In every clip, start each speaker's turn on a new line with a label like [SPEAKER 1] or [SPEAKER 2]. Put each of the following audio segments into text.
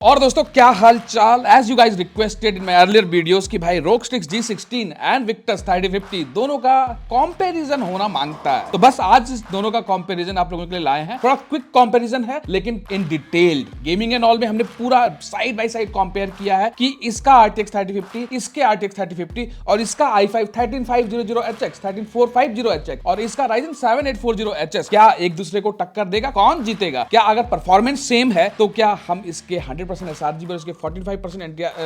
[SPEAKER 1] और दोस्तों क्या हाल चाल। As you guys requested in my earlier videos कि भाई ROG Strix G16 and Victus 3050 दोनों का कंपैरिजन होना मांगता है, तो बस आज इस दोनों का कंपैरिजन आप लोगों के लिए लाए हैं। थोड़ा क्विक कंपैरिजन है लेकिन इन डिटेल्ड गेमिंग एंड ऑल में हमने पूरा साइड बाय साइड कंपेयर किया है कि इसका RTX 3050, इसके RTX 3050 और इसका i5 13500HX 13450HX और इसका Ryzen 7 840HS क्या एक दूसरे को टक्कर देगा, कौन जीतेगा, क्या अगर परफॉर्मेंस सेम है तो क्या हम इसके 100% SRGB और इसके 45%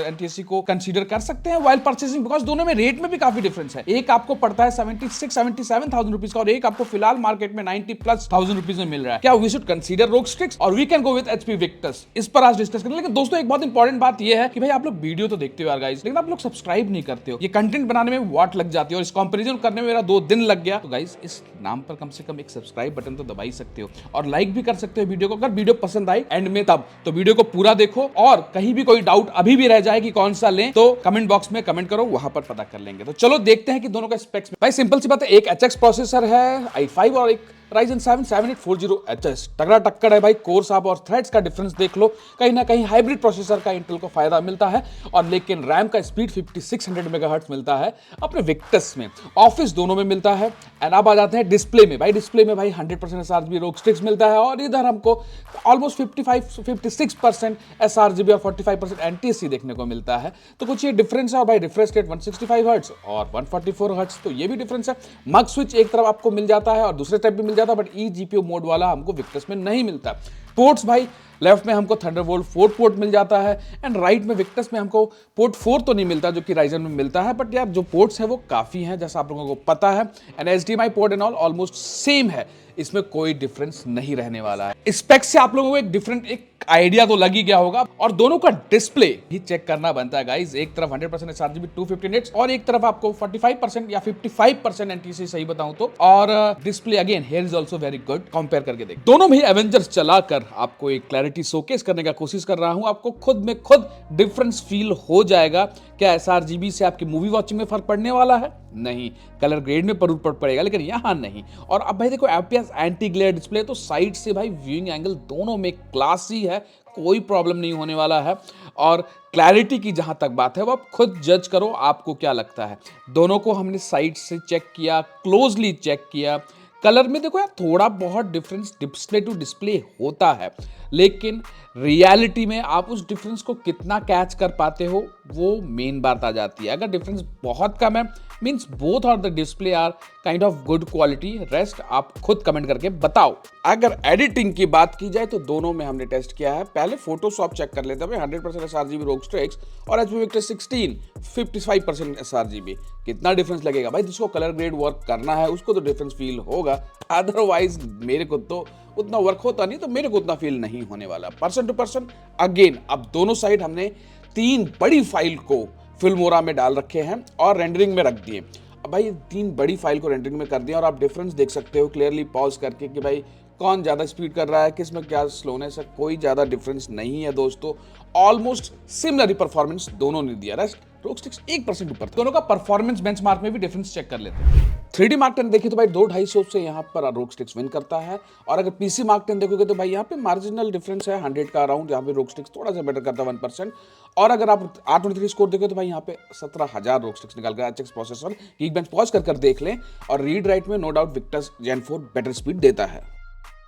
[SPEAKER 1] NTSC को कंसीडर कर सकते हैं व्हाइल परचेसिंग, बिकॉज दोनों में रेट में भी काफी डिफरेंस है। एक आपको पड़ता है 77,000 रुपीज का और एक आपको फिलहाल मार्केट में 90,000+ रुपीज में मिल रहा है। क्या we should consider ROG Strix और we can go with HP Victus? इस पर आज डिस्कस करेंगे। लेकिन दोस्तों एक बहुत इंपॉर्टेंट बात यह है कि भाई आप लोग वीडियो तो देखते हो यार गाइस, लेकिन आप लोग सब्सक्राइब नहीं करते हो। ये कंटेंट बनाने में वाट लग जाती है और इस कंपैरिजन करने में मेरा 2 दिन लग गया। तो गाइस इस नाम पर कम से कम एक सब्सक्राइब बटन तो दबा ही सकते हो और लाइक भी कर सकते हो वीडियो को, अगर वीडियो पसंद आई एंड में तब तो वीडियो को पूरा देखो। और कहीं भी कोई डाउट अभी भी रह जाए कि कौन सा लें तो कमेंट बॉक्स में कमेंट करो, वहां पर पता कर लेंगे। तो चलो देखते हैं कि दोनों का स्पेक्स में। भाई सिंपल सी बात है, एक HX प्रोसेसर है i5 और एक Ryzen 7 7840HS। तगड़ा टक्कर है भाई। कोर साहब और थ्रेड्स का डिफरेंस देख लो, कहीं ना कहीं हाइब्रिड प्रोसेसर का इंटेल को फायदा मिलता है और लेकिन रैम का स्पीड 5600 मेगाहर्ट्ज मिलता है अपने विक्टस में। ऑफिस दोनों में मिलता है। एंड अब आ जाते हैं डिस्प्ले में। भाई डिस्प्ले में भाई 100% SRGB ROG Strix मिलता है और इधर हमको ऑलमोस्ट 56% SRGB और 45% NTSC देखने को मिलता है। तो कुछ ये डिफरेंस है। और भाई रिफ्रेश रेट 165 हर्ट्ज और 144 हर्ट्ज, तो ये भी डिफरेंस है। मग स्विच एक तरफ आपको मिल जाता है और दूसरे टाइप भी मिल जाता है, बट eGPU मोड वाला हमको विक्टस में नहीं मिलता। पोर्ट्स भाई लेफ्ट में हमको थंडरबोल्ट 4 पोर्ट मिल जाता है एंड राइट में विक्टस में हमको पोर्ट 4 तो नहीं मिलता जो कि राइजन में मिलता है, बट यार जो पोर्ट्स है वो काफी हैं जैसा आप लोगों को पता है। And HDMI port and all almost same है, इसमें कोई डिफरेंस नहीं रहने वाला है। स्पेक्स से आप लोगों को एक डिफरेंट एक आइडिया तो लग ही गया होगा। और दोनों का डिस्प्ले भी चेक करना बनता है गाइस। एक तरफ 100% SRGB 250 निट्स और एक तरफ आपको 45% या 55% NTSC सही बताऊं तो। और display again here is also very good. Compare करके देख, दोनों में ही एवेंजर्स चलाकर आपको एक क्लैरिटी शोकेस करने का कोशिश कर रहा हूं। आपको खुद में खुद डिफरेंस फील हो जाएगा। क्या SRGB से आपकी मूवी वॉचिंग में फर्क पड़ने वाला है? नहीं। कलर ग्रेड में जरूर पड़ेगा लेकिन यहां नहीं। और अब भाई देखो FPS एंटी ग्लेयर डिस्प्ले, तो साइड से भाई व्यूइंग एंगल दोनों में क्लासी है, कोई प्रॉब्लम नहीं होने वाला है। और क्लैरिटी की जहां तक बात है वो आप खुद जज करो, आपको क्या लगता है। दोनों को हमने साइड से चेक किया, क्लोजली चेक किया। कलर में देखो यार थोड़ा बहुत डिफरेंस डिस्प्ले टू डिस्प्ले होता है, लेकिन रियलिटी में आप उस डिफरेंस को कितना कैच कर पाते हो वो मेन बात आ जाती है। अगर डिफरेंस बहुत कम है means both of the display are kind of good quality, rest आप खुद कमेंट करके बताओ। अगर एडिटिंग की बात की जाए तो दोनों में हमने टेस्ट किया है। पहले फोटोशॉप चेक कर लेते हैं। 100% SRGB ROG Strix और HP Victus 16 55% SRGB, कितना डिफरेंस लगेगा भाई। जिसको कलर ग्रेड वर्क करना है उसको तो डिफरेंस फील होगा, अदरवाइज मेरे को तो उतना वर्क होता नहीं, तो मेरे को उतना फील नहीं होने वाला। पर्सन टू पर्सन अगेन अब दोनों साइड हमने 3 बड़ी फाइल को फिल्मोरा में डाल रखे हैं और रेंडरिंग में रख दिए। अब भाई 3 बड़ी फाइल को रेंडरिंग में कर दिया और आप डिफरेंस देख सकते हो क्लियरली पॉज करके कि भाई कौन ज़्यादा स्पीड कर रहा है, किस में क्या स्लोनेस है। कोई ज़्यादा डिफरेंस नहीं है दोस्तों, ऑलमोस्ट सिमिलर ही परफॉर्मेंस दोनों ने दिया। रेस्ट ROG Strix 1% ऊपर। दोनों का परफॉर्मेंस बेंचमार्क में भी डिफरेंस चेक कर लेते हैं। 3D Mark 10 देखिए तो भाई 2-250 से यहाँ पर ROG Strix विन करता है। और अगर PC Mark 10 देखोगे तो भाई यहाँ पे मार्जिनल डिफरेंस है 100 का अराउंड, यहाँ पे ROG Strix थोड़ा सा बेटर करता है 1%। और अगर आप R23 स्कोर देखो तो भाई यहाँ पे 17,000 ROG Strix निकाल कर HX प्रोसेसर Geekbench पॉज कर देख लें। और रीड राइट में no doubt Victus Gen 4 better speed देता है।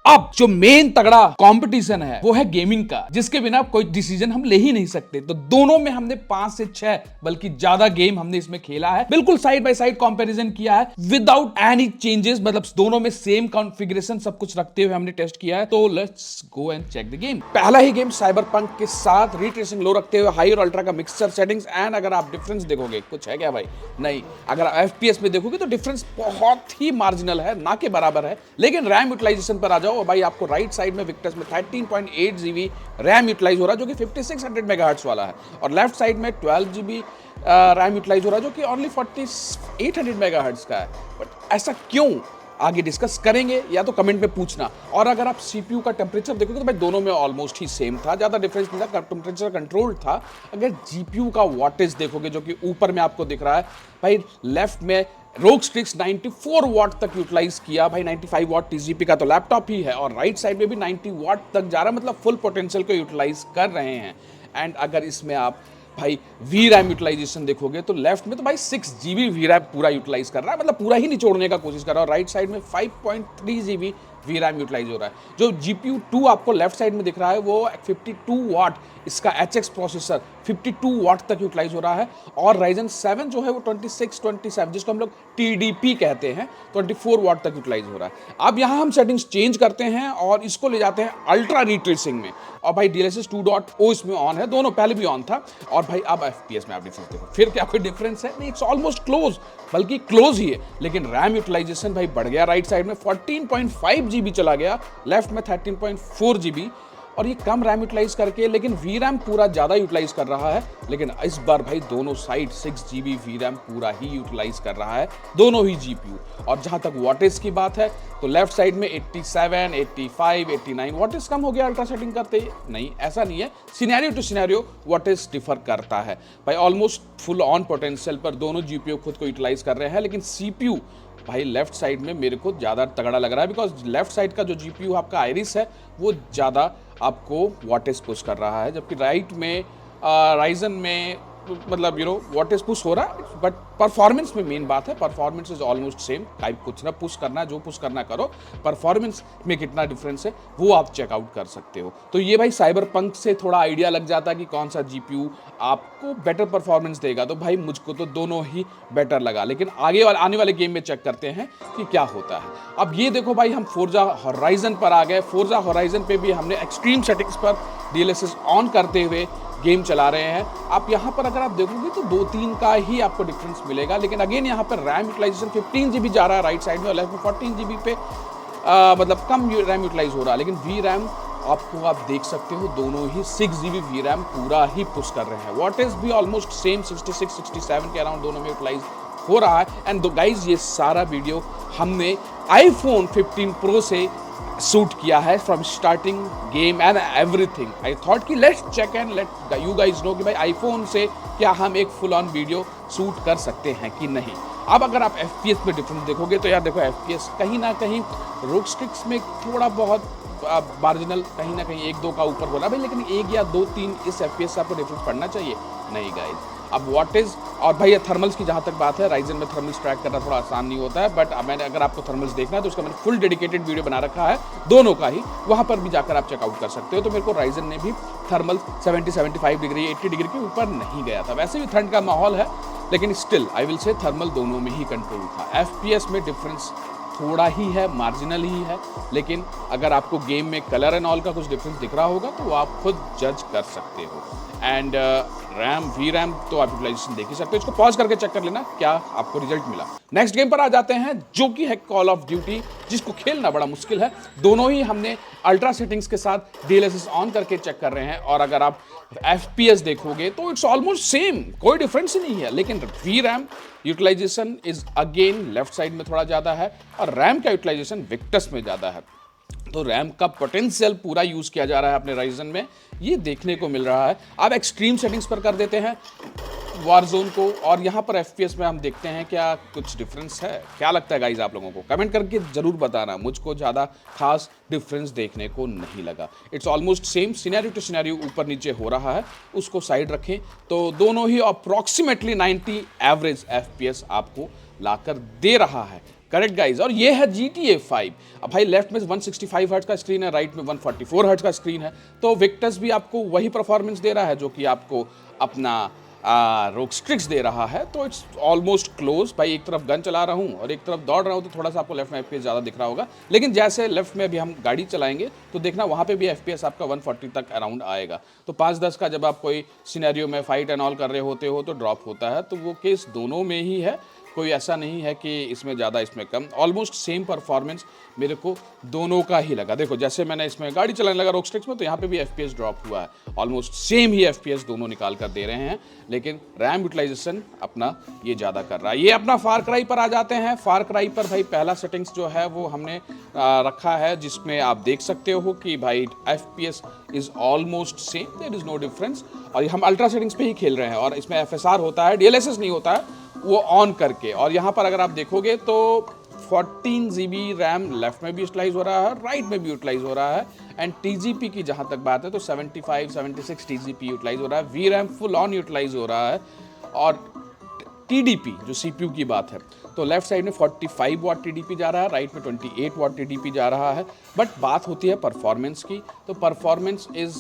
[SPEAKER 1] अब जो मेन तगड़ा कंपटीशन है वो है गेमिंग का, जिसके बिना कोई डिसीजन हम ले ही नहीं सकते। तो दोनों में हमने 5 से 6 बल्कि ज्यादा गेम हमने इसमें खेला है। बिल्कुल साइड बाय साइड कंपैरिजन किया है विदाउट एनी चेंजेस, मतलब दोनों में सेम कॉन्फ़िगरेशन सब कुछ रखते हुए हमने टेस्ट किया है। तो let's go and check the game. पहला ही गेम साइबरपंक के साथ रीट्रेसिंग लो रखते हुए हाई और अल्ट्रा का मिक्सचर सेटिंग्स। एंड अगर आप डिफरेंस देखोगे कुछ है क्या भाई? नहीं। अगर आप FPS में देखोगे तो डिफरेंस बहुत ही मार्जिनल है, ना के बराबर है। लेकिन रैम यूटिलाइजेशन पर आ जाओ भाई, आपको राइट साइड में विक्टस में 13.8 GB रैम यूटिलाइज हो रहा है जो कि 5600 मेगाहर्ट्ज वाला है, और लेफ्ट साइड में 12 GB रैम यूटिलाइज हो रहा है जो कि ओनली 4800 मेगाहर्ट्ज का है। बट ऐसा क्यों, आगे डिस्कस करेंगे, या तो कमेंट में पूछना। और अगर आप CPU का टेम्परेचर देखोगे तो भाई दोनों में ऑलमोस्ट ही सेम था, ज़्यादा डिफरेंस नहीं था, टेम्परेचर कंट्रोल था। अगर GPU का वॉटेज देखोगे जो कि ऊपर में आपको दिख रहा है भाई, लेफ्ट में ROG Strix 94 वाट तक यूटिलाइज किया भाई। 95 वाट TGP का तो लैपटॉप ही है, और राइट साइड में भी 90 वाट तक जा रहा है, मतलब फुल पोटेंशियल को यूटिलाइज कर रहे हैं। एंड अगर इसमें आप भाई वी रैम यूटिलाइजेशन देखोगे तो लेफ्ट में तो भाई 6 GB वी रैम पूरा यूटिलाइज कर रहा है, मतलब पूरा ही निचोड़ने का कोशिश कर रहा है, और राइट साइड में 5.3 GB वी रैम यूटिलाइज हो रहा है। जो GPU 2 आपको लेफ्ट साइड में दिख रहा है वो 52 वाट, इसका HX प्रोसेसर 52 वाट तक यूटिलाइज हो रहा है, और Ryzen 7 जो है वो 2627 जिसको हम लोग TDP कहते हैं 24 वाट तक यूटिलाइज हो रहा है। अब यहाँ हम सेटिंग्स चेंज करते हैं और इसको ले जाते हैं अल्ट्रा रीट्रेसिंग में, और भाई DLSS 2.0 इसमें ऑन है, दोनों पहले भी ऑन था, और भाई अब FPS में आप डिफरेंस देखो, फिर क्या कोई डिफरेंस है? नहीं, इट्स ऑलमोस्ट क्लोज, बल्कि क्लोज ही है, लेकिन रैम यूटिलाइजेशन भाई बढ़ गया, राइट साइड में 14.5 GB चला गया, लेफ्ट में 13.4 GB, और ये कम रैम यूटिलाइज करके, लेकिन वी रैम पूरा ज़्यादा यूटिलाइज कर रहा है। लेकिन इस बार भाई दोनों साइड 6 GB वी रैम पूरा ही यूटिलाइज कर रहा है, दोनों ही GPU। और जहाँ तक वॉटेज की बात है तो लेफ्ट साइड में 87, 85, 89 वॉटेज कम हो गया अल्ट्रा सेटिंग करते? नहीं, ऐसा नहीं है, scenario to scenario wattage differ करता है भाई। ऑलमोस्ट फुल ऑन पोटेंशियल पर दोनों GPU खुद को यूटिलाइज कर रहे हैं, लेकिन CPU भाई लेफ्ट साइड में मेरे को ज़्यादा तगड़ा लग रहा है, बिकॉज लेफ्ट साइड का जो GPU आपका आयरिस है वो ज़्यादा आपको वॉटेज पुश कर रहा है, जबकि राइट में राइजन में मतलब वॉटेज पुश हो रहा है, बट परफॉर्मेंस में मेन बात है, performance is almost same type, कुछ ना पुश करना, जो पुश करना करो, परफॉर्मेंस में कितना डिफरेंस है वो आप चेकआउट कर सकते हो। तो ये भाई साइबरपंक से थोड़ा आइडिया लग जाता है कि कौन सा GPU आपको बेटर परफॉर्मेंस देगा, तो भाई मुझको तो दोनों ही बेटर लगा, लेकिन आने वाले गेम में चेक करते हैं कि क्या होता है। अब ये देखो भाई, हम फोर्जा होराइजन पर आ गए, फोर्जा होराइजन पे भी हमने एक्सट्रीम सेटिंग्स पर DLSS ऑन करते हुए गेम चला रहे हैं। आप यहाँ पर अगर आप देखोगे तो 2-3 का ही आपको डिफरेंस मिलेगा, लेकिन अगेन यहाँ पर रैम यूटिलाइजेशन 15 GB जा रहा है राइट साइड में, और लेफ्ट में 14 GB पे मतलब कम रैम यूटिलाइज हो रहा है, लेकिन वी रैम आपको आप देख सकते हो दोनों ही 6 GB वी रैम पूरा ही पुश कर रहे हैं। वॉटेज भी ऑलमोस्ट सेम 66-67 के अराउंड दोनों में यूटिलाइज हो रहा है। एंड गाइज ये सारा वीडियो हमने iPhone 15 Pro से शूट किया है, from starting game and everything. I thought कि let's check and let you guys know कि भाई आईफोन से क्या हम एक फुल ऑन वीडियो शूट कर सकते हैं कि नहीं। अब अगर आप FPS में डिफरेंस देखोगे तो यार देखो, FPS कहीं ना कहीं रोस्टिक्स में थोड़ा बहुत मार्जिनल कहीं ना कहीं 1-2 का ऊपर बोला भाई, लेकिन 1 या 2-3 इस FPS से आपको डिफरेंस पड़ना चाहिए नहीं गाइज। अब वॉटेज और भाई ये थर्मल्स की जहाँ तक बात है, राइजन में थर्मल्स ट्रैक करना थोड़ा आसान नहीं होता है, बट मैंने अगर आपको थर्मल्स देखना है तो उसका मैंने फुल डेडिकेटेड वीडियो बना रखा है दोनों का ही, वहाँ पर भी जाकर आप चेकआउट कर सकते हो। तो मेरे को राइजन ने भी थर्मल 70-75 डिग्री 80 डिग्री के ऊपर नहीं गया था, वैसे भी ठंड का माहौल है, लेकिन still I will say thermal दोनों में ही कंट्रोल था। FPS में डिफरेंस थोड़ा ही है, मार्जिनल ही है, लेकिन अगर आपको गेम में कलर एंड ऑल का कुछ डिफरेंस दिख रहा होगा तो वो आप खुद जज कर सकते हो। एंड रैम वी रैम तो आप यूटिलाइजेशन देख ही सकते हो, इसको पॉज करके चेक कर लेना क्या आपको रिजल्ट मिला। नेक्स्ट गेम पर आ जाते हैं जो कि है कॉल ऑफ ड्यूटी, जिसको खेलना बड़ा मुश्किल है। दोनों ही हमने अल्ट्रा सेटिंग्स के साथ DLSS ऑन करके चेक कर रहे हैं, और अगर आप FPS देखोगे तो इट्स ऑलमोस्ट सेम, कोई डिफरेंस ही नहीं है, लेकिन V RAM utilization is again left side में थोड़ा ज़्यादा है, और रैम का यूटिलाइजेशन विक्टस में ज़्यादा है। तो रैम का पोटेंशियल पूरा यूज़ किया जा रहा है अपने राइजन में, ये देखने को मिल रहा है। अब एक्सट्रीम सेटिंग्स पर कर देते हैं वारजोन को, और यहाँ पर FPS में हम देखते हैं क्या कुछ डिफरेंस है। क्या लगता है गाइज आप लोगों को? कमेंट करके ज़रूर बताना, मुझको ज़्यादा खास डिफरेंस देखने को नहीं लगा। It's almost same, scenario to scenario ऊपर नीचे हो रहा है, उसको साइड रखें तो दोनों ही अप्रॉक्सीमेटली 90 एवरेज FPS आपको लाकर दे रहा है। करेक्ट गाइज, और ये है GTA 5। अब भाई लेफ्ट में 165 हर्ट्ज का स्क्रीन है, राइट में 144 हर्ट्ज का स्क्रीन है, तो विक्टस भी आपको वही परफॉर्मेंस दे रहा है जो कि आपको अपना रोस्ट्रिक्स दे रहा है। तो इट्स ऑलमोस्ट क्लोज। भाई एक तरफ गन चला रहा हूँ और एक तरफ दौड़ रहा हूँ, तो थोड़ा सा आपको लेफ्ट में FPS ज़्यादा दिख रहा होगा, लेकिन जैसे लेफ्ट में अभी हम गाड़ी चलाएंगे तो देखना वहाँ पे भी FPS आपका 140 तक अराउंड आएगा। तो 5-10 का जब आप कोई सिनेरियो में फाइट एंड ऑल कर रहे होते हो तो ड्रॉप होता है, तो वो केस दोनों में ही है, कोई ऐसा नहीं है कि इसमें ज़्यादा इसमें कम। ऑलमोस्ट सेम परफॉर्मेंस मेरे को दोनों का ही लगा। देखो जैसे मैंने इसमें गाड़ी चलाने लगा रोस्ट्रिक्स में, तो यहाँ पे भी FPS ड्रॉप हुआ है, ऑलमोस्ट सेम ही FPS दोनों निकाल कर दे रहे हैं, लेकिन रैम यूटिलाइजेशन अपना ये ज़्यादा कर रहा है। ये अपना फार क्राई पर आ जाते हैं। फार क्राई पर भाई पहला सेटिंग्स जो है वो हमने रखा है, जिसमें आप देख सकते हो कि भाई FPS is almost same, there is no difference, और हम अल्ट्रा सेटिंग्स पे ही खेल रहे हैं, और इसमें FSR होता है, DLSS नहीं होता है, वो ऑन करके। और यहाँ पर अगर आप देखोगे तो 14 GB रैम लेफ्ट में भी यूटिलाइज हो रहा है, राइट में भी यूटिलाइज हो रहा है। एंड TGP की जहाँ तक बात है तो 75-76 TGP यूटिलाइज हो रहा है, VRAM फुल ऑन यूटिलाइज हो रहा है। और TDP जो CPU की बात है तो लेफ्ट साइड में 45 वाट TDP जा रहा है, राइट में 28 वाट TDP जा रहा है। बट बात होती है परफॉर्मेंस की, तो परफॉर्मेंस इज़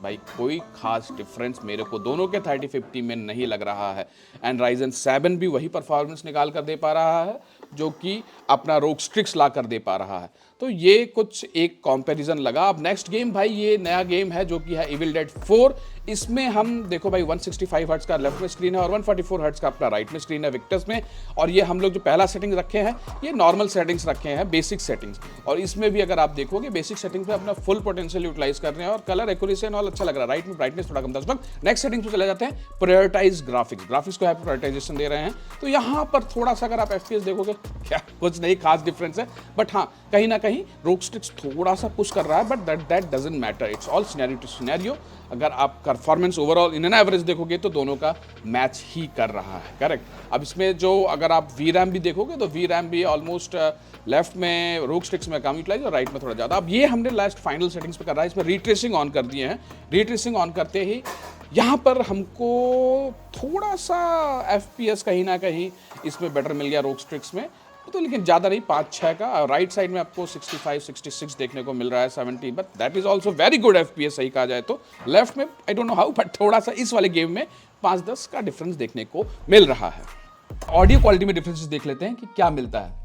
[SPEAKER 1] भाई कोई खास डिफरेंस मेरे को दोनों के 3050 में नहीं लग रहा है। एंड Ryzen 7 भी वही परफॉर्मेंस निकाल कर दे पा रहा है जो कि अपना ROG Strix ला कर दे पा रहा है। तो ये कुछ एक कंपैरिजन लगा। अब नेक्स्ट गेम भाई ये नया गेम है जो कि है Evil Dead 4। इसमें हम देखो भाई 165 हर्ट्ज का लेफ्ट में स्क्रीन है और 144 हर्ट्ज का अपना राइट में स्क्रीन है विक्टर्स में। और ये हम लोग जो पहला सेटिंग रखे हैं ये नॉर्मल सेटिंग्स रखे हैं, बेसिक सेटिंग्स। और इसमें भी अगर आप देखोगे बेसिक सेटिंग्स में अपना फुल पोटेंशियल यूटिलाइज कर रहे हैं और कलर एक्यूरेसी एंड ऑल अच्छा लग रहा है। राइट में ब्राइटनेस थोड़ा कम था। नेक्स्ट सेटिंग्स पे चले जाते हैं, प्रायोरिटाइज ग्राफिक्स को प्रायोरिटाइजेशन दे रहे हैं। तो यहाँ पर थोड़ा सा अगर आप FPS देखोगे क्या कुछ नहीं खास डिफरेंस है। बट हाँ कहीं ना कहीं ROG Strix थोड़ा सा पुश कर रहा है, but that doesn't matter, it's all scenario to scenario. अगर आप performance overall in an average देखोगे तो दोनों का मैच ही कर रहा है, करेक्ट। अब इसमें जो अगर आप VRAM भी देखोगे तो VRAM भी ऑलमोस्ट लेफ्ट में ROG Strix में कम यूटिलाइज और राइट में थोड़ा ज़्यादा। अब ये हमने लास्ट फाइनल सेटिंग्स पे कर रहा है, इसमें रीट्रेसिंग ऑन कर दिए हैं। रीट्रेसिंग ऑन करते ही यहाँ पर हमको थोड़ा सा FPS कहीं ना कहीं इसमें बेटर मिल गया ROG Strix में, तो लेकिन ज़्यादा नहीं, 5-6 का। राइट साइड में आपको 65-66 देखने को मिल रहा है, 70, but that is also very good FPS सही कहा जाए तो। लेफ्ट में I don't know how, but थोड़ा सा इस वाले गेम में 5-10 का डिफरेंस देखने को मिल रहा है। ऑडियो क्वालिटी में डिफरेंसेस देख लेते हैं कि क्या मिलता है।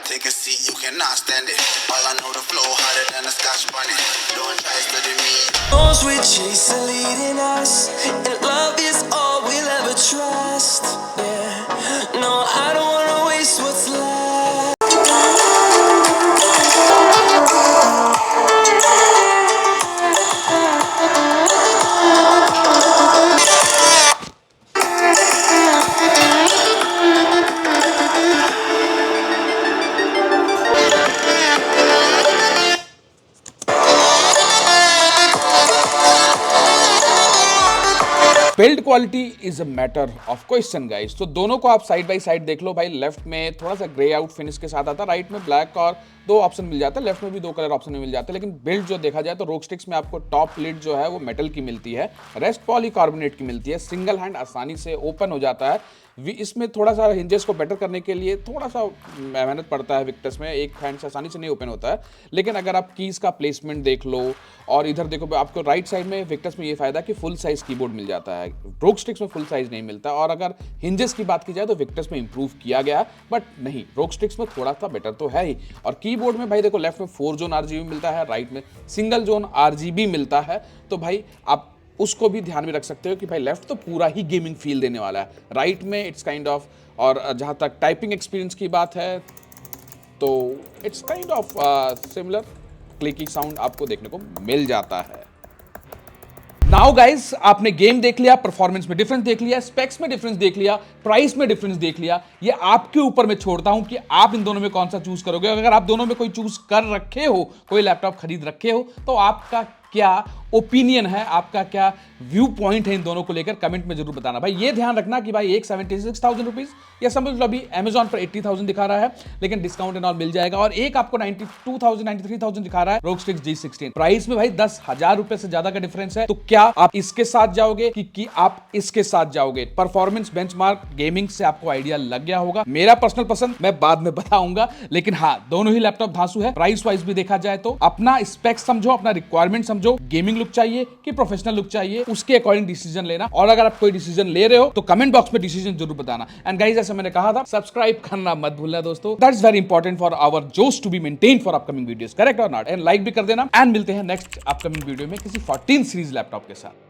[SPEAKER 1] Take a seat, you cannot stand it. All I know the flow harder than a Scotch bonnet. Don't try study me. Those we chase are leading us, and love is all we'll ever trust. Yeah, no, I don't wanna waste what's left. Build quality is a matter of question guys. तो दोनों को आप side by side देख लो भाई। Left में थोड़ा सा grey out finish के साथ आता है, राइट में ब्लैक और 2 ऑप्शन मिल जाता है, लेफ्ट में भी 2 कलर ऑप्शन मिल जाते हैं। लेकिन बिल्ड जो देखा जाए तो ROG Strix में आपको टॉप लिड जो है वो मेटल की मिलती है, रेस्ट पॉलीकार्बोनेट की मिलती है, सिंगल हैंड आसानी से ओपन हो जाता है। इसमें थोड़ा सा हिंजेस को बेटर करने के लिए थोड़ा सा मेहनत पड़ता है विक्टर्स में, एक हैंड से आसानी से नहीं ओपन होता है। लेकिन अगर आप कीज का प्लेसमेंट देख लो और इधर देखो आपको राइट साइड में विक्टर्स में ये फायदा कि फुल साइज कीबोर्ड मिल जाता है, ROG Strix में फुल साइज नहीं मिलता। और अगर हिंजेस की बात की जाए तो विक्टर्स में इंप्रूव किया गया, बट नहीं ROG Strix में थोड़ा सा बेटर तो है ही। और कीबोर्ड में भाई देखो लेफ्ट में 4 जोन RGB मिलता है, राइट में सिंगल जोन RGB मिलता है। तो भाई आप उसको भी ध्यान में रख सकते हो कि भाई लेफ्ट तो पूरा ही गेमिंग फील देने वाला है, राइट में इट्स काइंड ऑफ। और जहाँ तक टाइपिंग एक्सपीरियंस की बात है तो it's kind of similar, clicky sound आपको देखने को मिल जाता है। नाउ गाइस आपने गेम देख लिया, परफॉर्मेंस में डिफरेंस देख लिया, स्पेक्स में डिफरेंस देख लिया, प्राइस में डिफरेंस देख लिया। ये आपके ऊपर मैं छोड़ता हूं कि आप इन दोनों में कौन सा चूज करोगे। अगर आप दोनों में कोई चूज कर रखे हो, कोई लैपटॉप खरीद रखे हो, तो आपका क्या ओपिनियन है, आपका क्या व्यू पॉइंट है इन दोनों को लेकर, कमेंट में जरूर बताना। भाई ये ध्यान रखना कि भाई एक 76,000 रुपीज या समझ लो अभी अमेजॉन पर 80,000 दिखा रहा है, लेकिन डिस्काउंट एंड ऑल मिल जाएगा। और एक आपको 92,000 93,000 दिखा रहा है ROG Strix G16। प्राइस में भाई 10,000 रुपए से ज्यादा का डिफरेंस है। तो क्या आप इसके साथ जाओगे कि आप इसके साथ जाओगे? परफॉर्मेंस बेंचमार्क गेमिंग से आपको आइडिया लग गया होगा। मेरा पर्सनल पसंद मैं बाद में बताऊंगा, लेकिन हाँ दोनों ही लैपटॉप धांसू है। प्राइस वाइज भी देखा जाए तो अपना स्पेक्स समझो, अपना रिक्वायरमेंट समझो, गेमिंग लुक चाहिए कि प्रोफेशनल लुक चाहिए, उसके अकॉर्डिंग डिसीजन लेना। और अगर आप कोई डिसीजन ले रहे हो तो कमेंट बॉक्स में डिसीजन जरूर बताना। एंड गाइस जैसे मैंने कहा था सब्सक्राइब करना मत भूलना दोस्तों, that is very important for our जोश to be maintain for upcoming videos, correct और नॉट? एंड लाइक भी कर देना। एंड मिलते हैं नेक्स्ट अपकमिंग वीडियो में किसी 14 सीरीज लैपटॉप के साथ।